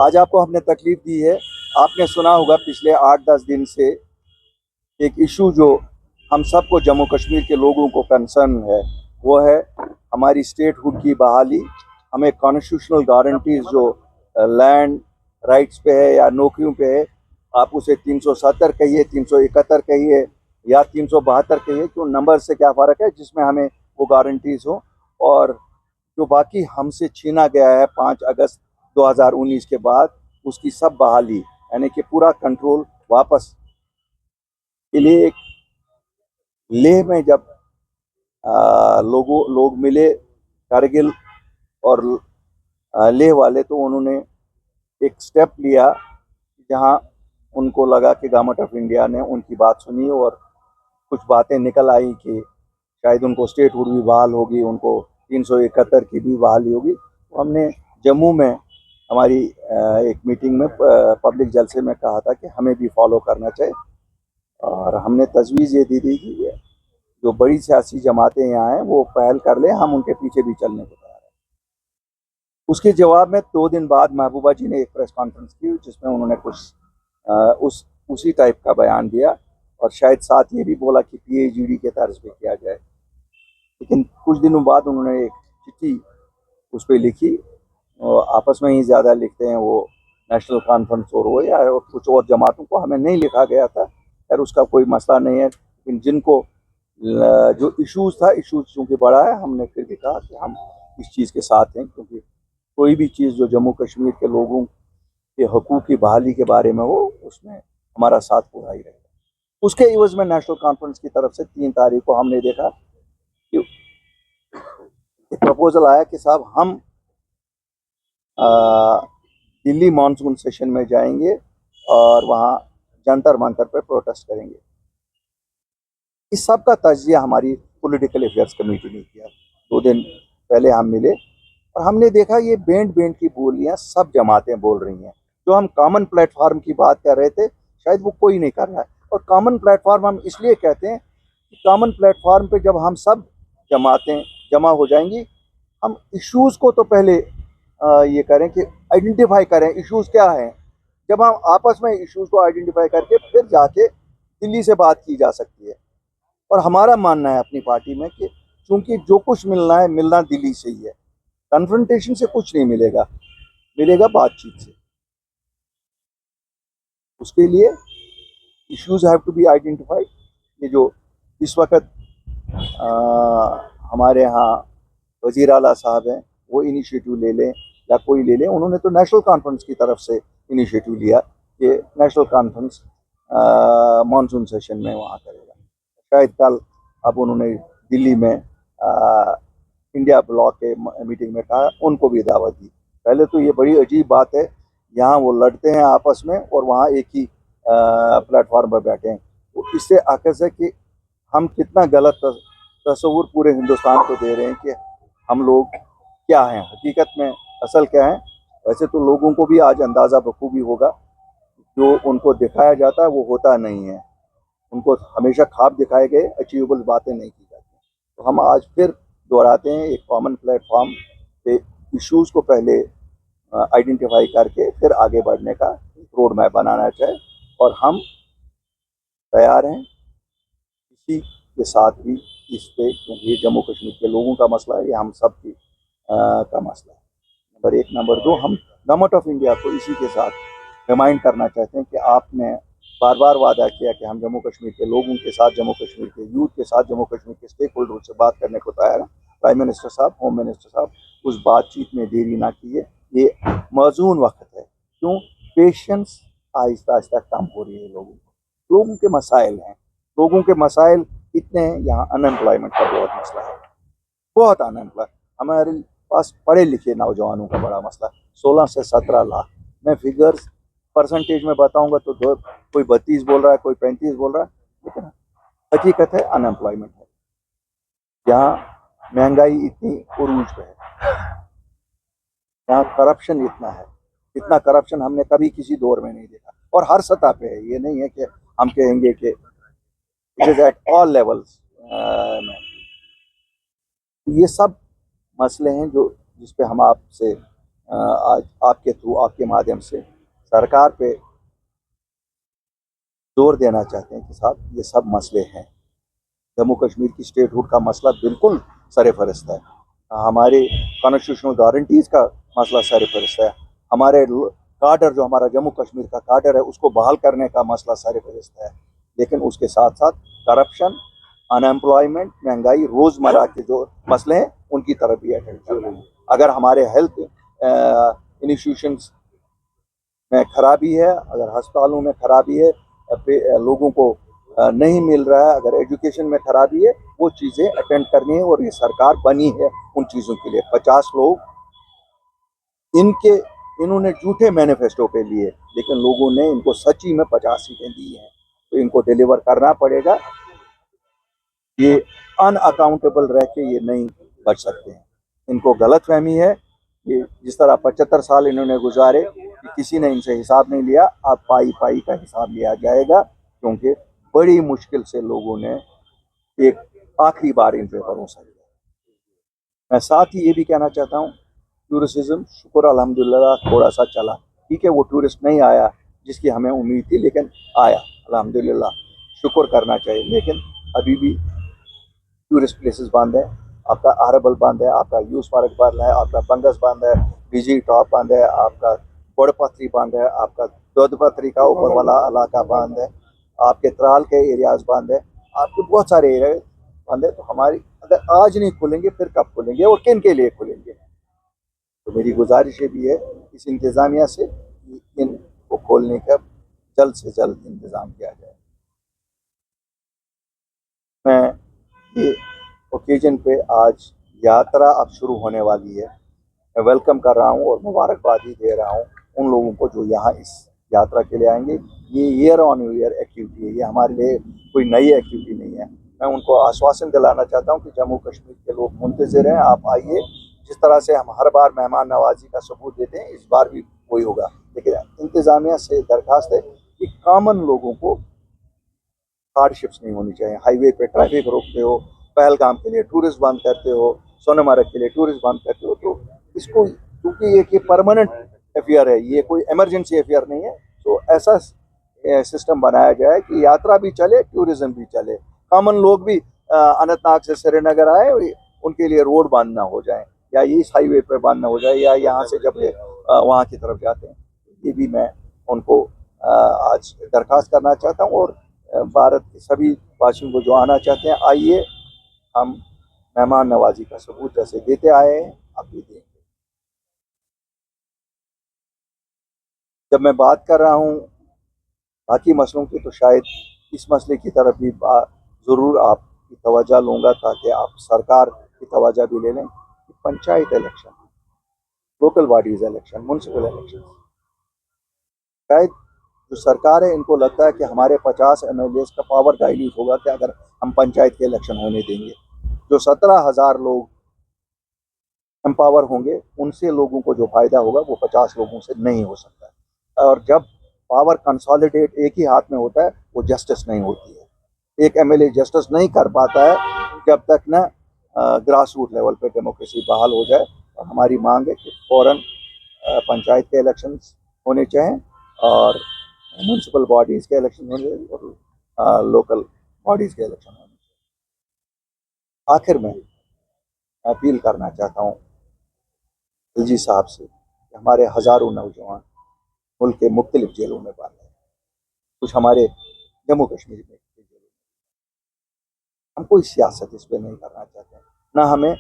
आज आपको हमने तकलीफ दी है। आपने सुना होगा पिछले 8-10 दिन से एक इशू जो हम सबको जम्मू कश्मीर के लोगों को कंसर्न है, वो है हमारी स्टेटहुड की बहाली। हमें कॉन्स्टिट्यूशनल गारंटीज जो लैंड राइट्स पे है या नौकरियों पे है, आप उसे 370 कहिए, 371 कहिए या 372 कहिए, क्यों नंबर से क्या फ़र्क है, जिसमें हमें वो गारंटीज हो। और जो बाकी हमसे छीना गया है 5 अगस्त 2019 के बाद, उसकी सब बहाली, यानी कि पूरा कंट्रोल वापस के लिए। एक लेह में जब लोग मिले, कारगिल और लेह वाले, तो उन्होंने एक स्टेप लिया जहां उनको लगा कि गवर्नमेंट ऑफ इंडिया ने उनकी बात सुनी और कुछ बातें निकल आई कि शायद उनको स्टेटहुड भी बहाल होगी, उनको 371 की भी बहाली होगी। तो हमने जम्मू में हमारी एक मीटिंग में पब्लिक जलसे में कहा था कि हमें भी फॉलो करना चाहिए, और हमने तजवीज़ ये दी थी कि जो बड़ी सियासी जमातें यहाँ हैं वो पहल कर लें, हम उनके पीछे भी चलने को तैयार हैं। उसके जवाब में 2 दिन बाद महबूबा जी ने एक प्रेस कॉन्फ्रेंस की, जिसमें उन्होंने कुछ उसी टाइप का बयान दिया, और शायद साथ ये भी बोला कि PAGD के तर्ज पे किया जाए। लेकिन कुछ दिनों बाद उन्होंने एक चिट्ठी उस पर लिखी, और आपस में ही ज़्यादा लिखते हैं वो, नेशनल कॉन्फ्रेंस और वो या कुछ और जमातों को, हमें नहीं लिखा गया था। खैर उसका कोई मसला नहीं है, लेकिन जिनको जो इश्यूज था, इश्यूज चूँकि बड़ा है, हमने फिर भी कहा कि हम इस चीज़ के साथ हैं, क्योंकि कोई भी चीज़ जो जम्मू कश्मीर के लोगों के हकूक़ की बहाली के बारे में हो, उसमें हमारा साथ पूरा ही रहेगा। उसके इवज़ में नेशनल कॉन्फ्रेंस की तरफ से 3 तारीख को हमने देखा कि एक प्रपोजल आया कि साहब हम दिल्ली मानसून सेशन में जाएंगे और वहाँ जंतर मंतर पर प्रोटेस्ट करेंगे। इस सब का तजिया हमारी पॉलिटिकल अफेयर्स कमेटी ने किया। 2 दिन पहले हम मिले और हमने देखा ये बैंड बैंड की बोलियां सब जमातें बोल रही हैं। जो हम कॉमन प्लेटफार्म की बात कर रहे थे, शायद वो कोई नहीं कर रहा है। और कॉमन प्लेटफार्म हम इसलिए कहते हैं कि कॉमन प्लेटफार्म पे जब हम सब जमातें जमा हो जाएंगी, हम इश्यूज़ को तो पहले ये करें कि आइडेंटिफाई करें इश्यूज़ क्या हैं। जब हम आपस में इश्यूज़ को आइडेंटिफाई करके फिर जाके दिल्ली से बात की जा सकती है। और हमारा मानना है अपनी पार्टी में कि चूंकि जो कुछ मिलना है, मिलना दिल्ली से ही है। कन्फ्रंटेशन से कुछ नहीं मिलेगा, मिलेगा बातचीत से। उसके लिए issues have to be identified. ये जो इस वक्त हमारे यहाँ वजीर आला साहब हैं, वो इनिशिएटिव ले लें या कोई ले लें। उन्होंने तो नेशनल कॉन्फ्रेंस की तरफ से इनिशिएटिव लिया कि नेशनल कॉन्फ्रेंस मानसून सेशन में वहाँ करेगा। शायद कल अब उन्होंने दिल्ली में इंडिया ब्लॉक के मीटिंग में कहा, उनको भी दावत दी। पहले तो ये बड़ी अजीब बात है, यहाँ वो लड़ते हैं आपस में और वहाँ एक ही प्लेटफॉर्म पर बैठे हैं। तो इससे आकस है कि हम कितना गलत तस्वुर पूरे हिंदुस्तान को दे रहे हैं कि हम लोग क्या हैं, हकीकत में असल क्या है। वैसे तो लोगों को भी आज अंदाज़ा बखूबी होगा, जो उनको दिखाया जाता है वो होता नहीं है। उनको हमेशा ख्वाब दिखाए गए, अचीवेबल बातें नहीं की जाती। तो हम आज फिर दोहराते हैं, एक कॉमन प्लेटफॉर्म पे इश्यूज़ को पहले आइडेंटिफाई करके फिर आगे बढ़ने का रोड मैप बनाना चाहिए। और हम तैयार हैं इसी के साथ भी इस पे, क्योंकि ये जम्मू कश्मीर के लोगों का मसला है, ये हम सब की का मसला है। नंबर 1। नंबर 2, हम गवर्नमेंट ऑफ इंडिया को इसी के साथ रिमाइंड करना चाहते हैं कि आपने बार बार वादा किया कि हम जम्मू कश्मीर के लोगों के साथ, जम्मू कश्मीर के यूथ के साथ, जम्मू कश्मीर के स्टेक होल्डर से बात करने को तैयार हैं। प्राइम मिनिस्टर साहब, होम मिनिस्टर साहब, उस बातचीत में देरी ना कीजिए। ये मौजून वक्त है। क्यों? पेशेंस आहिस्ता आहिस्ता कम हो रही है लोगों को। लोगों के मसाइल हैं, लोगों के मसाइल इतने हैं। यहाँ अनएम्प्लॉयमेंट का बहुत मसला है, बहुत अनएम्प्लॉय। हमारे पास पढ़े लिखे नौजवानों का बड़ा मसला, 16 से 17 लाख। मैं फिगर्स परसेंटेज में बताऊंगा तो कोई 32 बोल रहा है, कोई 35 बोल रहा है, लेकिन हकीकत है अनएम्प्लॉयमेंट है। यहाँ महंगाई इतनी उरूज पे है, यहाँ करप्शन इतना है, इतना करप्शन हमने कभी किसी दौर में नहीं देखा, और हर सतह पे है। ये नहीं है कि हम कहेंगे कि it is at all levels में। ये सब मसले हैं जो जिस पे हम आपसे आज आपके थ्रू, आपके माध्यम से सरकार पे जोर देना चाहते हैं कि साहब ये सब मसले हैं। जम्मू कश्मीर की स्टेटहुड का मसला बिल्कुल सर फहरिस्त है। हमारे कॉन्स्टिट्यूशनल गारंटीज का मसला सर फहरिस्त है। हमारे काडर, जो हमारा जम्मू कश्मीर का काडर है, उसको बहाल करने का मसला सर फहरिस्त है। लेकिन उसके साथ साथ करप्शन, अनएम्प्लॉयमेंट, महंगाई, रोज़मर्रा के जो मसले हैं उनकी तरफ भी अटेंड करना है। अगर हमारे हेल्थ इंस्टीट्यूशंस में खराबी है, अगर अस्पतालों में खराबी है, लोगों को नहीं मिल रहा है, अगर एजुकेशन में खराबी है, वो चीज़ें अटेंड करनी है। और ये सरकार बनी है उन चीज़ों के लिए। 50 लोग इन्होंने झूठे मैनिफेस्टो पे लिए, लेकिन लोगों ने इनको सच्ची में 50 सीटें दी हैं, तो इनको डिलीवर करना पड़ेगा। ये अनअकाउंटेबल रह के ये नहीं बच सकते हैं। इनको गलत फहमी है कि जिस तरह 75 साल इन्होंने गुजारे कि किसी ने इनसे हिसाब नहीं लिया, अब पाई पाई का हिसाब लिया जाएगा, क्योंकि बड़ी मुश्किल से लोगों ने एक आखिरी बार इन पे भरोसा किया। मैं साथ ही ये भी कहना चाहता हूँ, टूरिज्म शुक्र अल्हम्दुलिल्लाह थोड़ा सा चला। ठीक है, वो टूरिस्ट नहीं आया जिसकी हमें उम्मीद थी, लेकिन आया अल्हम्दुलिल्लाह, शुक्र करना चाहिए। लेकिन अभी भी टूरिस्ट प्लेसेस बंद है। आपका अहरबल बंद है, आपका यूस पार्क बंद है, आपका बंगस बंद है, बीजी टॉप बंद है, आपका बड़पथरी बंद है, आपका दोदपथरी का ऊपर वाला इलाका बंद है, आपके त्राल के एरियाज बंद है, आपके बहुत सारे एरिया बंद है। तो हमारी अगर आज नहीं खुलेंगे फिर कब खुलेंगे और किन के लिए खुलेंगे? तो मेरी गुजारिश ये भी है इस इंतज़ामिया से कि इनको खोलने का जल्द से जल्द इंतज़ाम किया जाए। मैं ये ओकेजन पे आज यात्रा अब शुरू होने वाली है, मैं वेलकम कर रहा हूँ और मुबारकबादी दे रहा हूँ उन लोगों को जो यहाँ इस यात्रा के लिए आएंगे। ये ईयर ऑन ईयर एक्टिविटी है, ये हमारे लिए कोई नई एक्टिविटी नहीं है। मैं उनको आश्वासन दिलाना चाहता हूँ कि जम्मू कश्मीर के लोग मुंतज़िर हैं, आप आइए। जिस तरह से हम हर बार मेहमान नवाजी का सबूत देते हैं, इस बार भी वही होगा। लेकिन इंतज़ामिया से दरख्वास्त है कि कॉमन लोगों को हार्डशिप्स नहीं होनी चाहिए। हाईवे पे ट्रैफिक रोकते हो, पहलगाम के लिए टूरिस्ट बंद करते हो, सोनमर्ग के लिए टूरिस्ट बंद करते हो, तो इसको, क्योंकि ये परमानेंट अफेयर है, ये कोई इमरजेंसी अफेयर नहीं है, तो ऐसा सिस्टम बनाया जाए कि यात्रा भी चले, टूरिज्म भी चले, कॉमन लोग भी अनंतनाग से श्रीनगर आए, उनके लिए रोड बंद ना हो जाए, या इस हाईवे पर बंद ना हो जाए, या यहाँ से जब ये वहाँ की तरफ जाते हैं। ये भी मैं उनको आज दरख्वास्त करना चाहता हूँ। और भारत के सभी वासियों को जो आना चाहते हैं, आइए, हम मेहमान नवाजी का सबूत जैसे देते आए हैं अब भी देंगे। जब मैं बात कर रहा हूँ बाकी मसलों की, तो शायद इस मसले की तरफ भी ज़रूर आपकी तवज्जो लूँगा, ताकि आप सरकार की तवज्जो भी ले लें। Panchayat election, local bodies election, municipal election, शायद जो सरकार है इनको लगता है कि हमारे 50 MLA का पावर डाइल्यूट होगा कि अगर हम पंचायत के इलेक्शन होने देंगे। जो 17,000 लोग एम्पावर होंगे, उनसे लोगों को जो फ़ायदा होगा वो 50 लोगों से नहीं हो सकता। और जब पावर कंसोलिडेट एक ही हाथ में होता है, वो जस्टिस नहीं होती है। एक MLA जस्टिस नहीं कर पाता है जब तक ना ग्रास रूट लेवल पे डेमोक्रेसी बहाल हो जाए। और हमारी मांग है कि फ़ौरन पंचायत के इलेक्शंस होने चाहिए, और म्यूनसिपल बॉडीज़ के इलेक्शन होने चाहिए, और लोकल बॉडीज़ के इलेक्शन होने चाहिए। आखिर में अपील करना चाहता हूँ खिलजी साहब से कि हमारे हज़ारों नौजवान मुल्क के मुख्तलिफ जेलों में बंद हैं, कुछ हमारे जम्मू कश्मीर में जेलों में। हम कोई सियासत इस पर नहीं करना चाहते हैं, ना हमें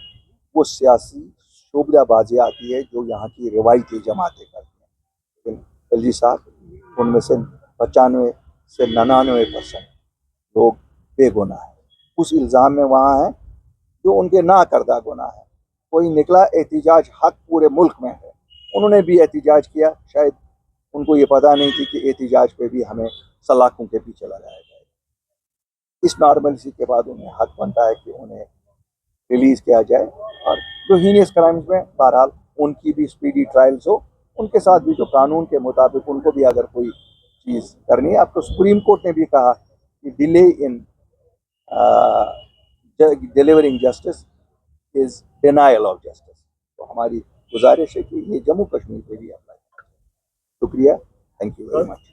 वो सियासी शोबदाबाजी आती है जो यहाँ की रिवायती जमातें करती हैं। लेकिन खिलजी साहब, उनमें से 95 से 99% लोग बेगुनाह हैं। उस इल्ज़ाम में वहाँ हैं जो उनके ना करदा गुनाह है। कोई निकला एहतिजाज हक पूरे मुल्क में है, उन्होंने भी एहतिजाज किया, शायद उनको ये पता नहीं थी कि एहतिजाज पे भी हमें सलाखों के पीछे लगाया जाएगा। इस नॉर्मलिटी के बाद उन्हें हक बनता है कि उन्हें रिलीज़ किया जाए, और जो हीनियस क्राइम्स में बहरहाल उनकी भी स्पीडी ट्रायल्स हो, उनके साथ भी जो कानून के मुताबिक उनको भी अगर कोई चीज़ करनी है। अब तो सुप्रीम कोर्ट ने भी कहा कि delay in delivering justice is denial of justice. तो हमारी गुजारिश है कि ये जम्मू कश्मीर पे भी अप्लाई। शुक्रिया, थैंक यू वेरी मच।